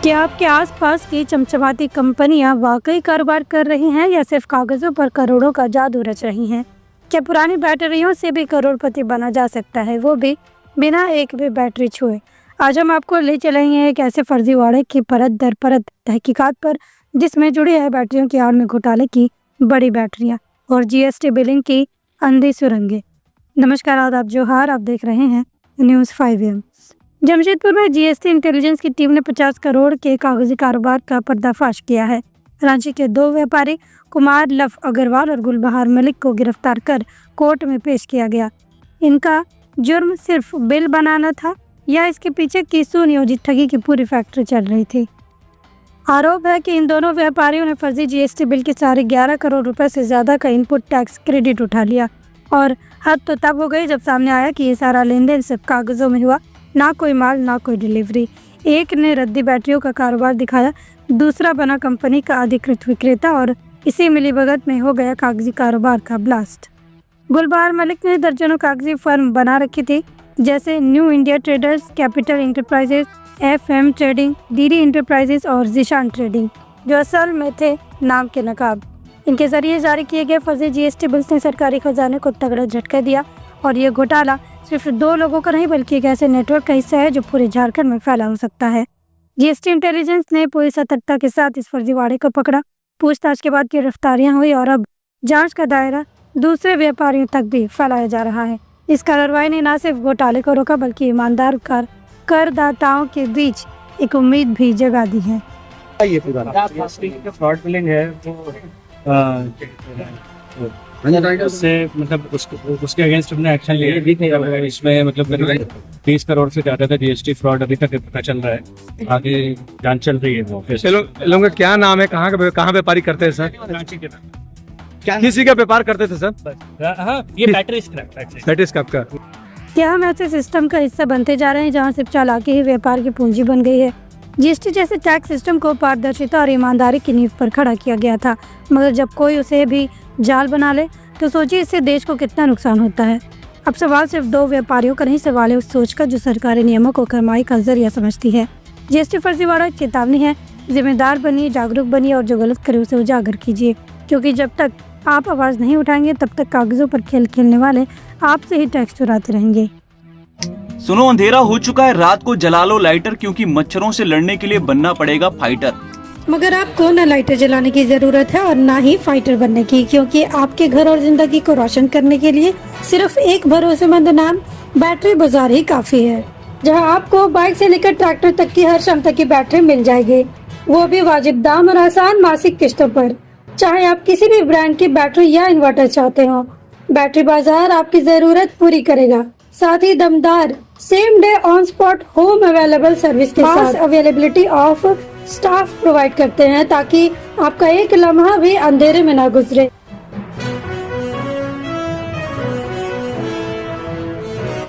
क्या आपके आसपास की चमचमाती कंपनियां वाकई कारोबार कर रही हैं या सिर्फ कागजों पर करोड़ों का जादू रच रही हैं? क्या पुरानी बैटरियों से भी करोड़पति बना जा सकता है, वो भी बिना एक भी बैटरी छुए? आज हम आपको ले चलेंगे एक ऐसे फर्जीवाड़े की परत दर परत तहकीकात पर जिसमें जुड़ी है बैटरियों की आड़ में घोटाले की बड़ी बैटरियां और जीएसटी बिलिंग की अंधी सुरंगें। नमस्कार, आदाब, जोहार। आप देख रहे हैं न्यूज़ 5am। जमशेदपुर में जीएसटी इंटेलिजेंस की टीम ने 50 करोड़ के कागजी कारोबार का पर्दाफाश किया है। रांची के 2 व्यापारी कुमार लव अग्रवाल और गुलबहार मलिक को गिरफ्तार कर कोर्ट में पेश किया गया। इनका जुर्म सिर्फ बिल बनाना था या इसके पीछे की सुनियोजित ठगी की पूरी फैक्ट्री चल रही थी। आरोप है कि इन दोनों व्यापारियों ने फर्जी जीएसटी बिल के सारे 11 करोड़ रुपए से ज़्यादा का इनपुट टैक्स क्रेडिट उठा लिया। और हद तो तब हो गई जब सामने आया कि ये सारा लेन देन सिर्फ कागज़ों में हुआ, ना कोई माल ना कोई डिलीवरी। एक ने रद्दी बैटरियों का कारोबार दिखाया, दूसरा बना कंपनी का अधिकृत विक्रेता और इसी मिलीभगत में हो गया कागजी कारोबार का ब्लास्ट। गुलबहार मलिक ने दर्जनों कागजी फर्म बना रखी थी, जैसे new India traders, capital enterprises, FM trading, DD enterprises और जिशान ट्रेडिंग, जो असल में थे नाम के नकाब। इनके जरिए जारी किए गए फर्जी जीएसटी बिल्स ने सरकारी खजाने को तगड़ा झटका दिया और ये घोटाला सिर्फ 2 लोगों का नहीं बल्कि एक ऐसे नेटवर्क का हिस्सा है जो पूरे झारखंड में फैला हो सकता है। जीएसटी इंटेलिजेंस ने पूरी सतर्कता के साथ इस फर्जीवाड़े को पकड़ा। पूछताछ के बाद गिरफ्तारियां हुई और अब जांच का दायरा दूसरे व्यापारियों तक भी फैलाया जा रहा है। इस कार्रवाई ने न सिर्फ घोटाले को रोका बल्कि ईमानदार करदाताओं के बीच एक उम्मीद भी जगा दी है। ये फ्रॉड बिलिंग है उससे मतलब उसके अगेंस्ट हमने एक्शन लिया। इसमें मतलब 30 करोड़ से ज्यादा का जीएसटी फ्रॉड अभी तक पता चल रहा है, आगे जांच चल रही है। लोगों का क्या नाम है, कहाँ व्यापारी करते हैं सर? रांची के किसी का व्यापार करते थे सर? हाँ, ये बैटरी स्क्रैप का। क्या हम ऐसे सिस्टम का हिस्सा बनते जा रहे हैं जहां सिर्फ चालाकी ही व्यापार की पूंजी बन गई है? जीएसटी जैसे टैक्स सिस्टम को पारदर्शिता और ईमानदारी की नींव पर खड़ा किया गया था, मगर जब कोई उसे भी जाल बना ले तो सोचिए इससे देश को कितना नुकसान होता है। अब सवाल सिर्फ 2 व्यापारियों का नहीं, सवाल है उस सोच का जो सरकारी नियमों को कमाई का जरिया समझती है। जीएसटी फर्जीवाड़ा एक चेतावनी है। जिम्मेदार बनिए, जागरूक बनिए और जो गलत करे उसे उजागर कीजिए, क्योंकि जब तक आप आवाज़ नहीं उठाएंगे तब तक कागजों पर खेल खेलने वाले आपसे ही टैक्स चुराते रहेंगे। सुनो, अंधेरा हो चुका है, रात को जला लो लाइटर, क्योंकि मच्छरों से लड़ने के लिए बनना पड़ेगा फाइटर। मगर आपको न लाइटर जलाने की जरूरत है और ना ही फाइटर बनने की, क्योंकि आपके घर और जिंदगी को रोशन करने के लिए सिर्फ एक भरोसेमंद नाम बैटरी बाजार ही काफी है, जहां आपको बाइक से लेकर ट्रैक्टर तक की हर क्षमता की बैटरी मिल जाएगी, वो भी वाजिब दाम और आसान मासिक किस्तों पर। चाहे आप किसी भी ब्रांड की बैटरी या इन्वर्टर चाहते हो, बैटरी बाजार आपकी जरूरत पूरी करेगा। साथ ही दमदार same day on spot home available service के साथ अवेलेबिलिटी ऑफ स्टाफ प्रोवाइड करते हैं, ताकि आपका एक लम्हा भी अंधेरे में ना गुजरे।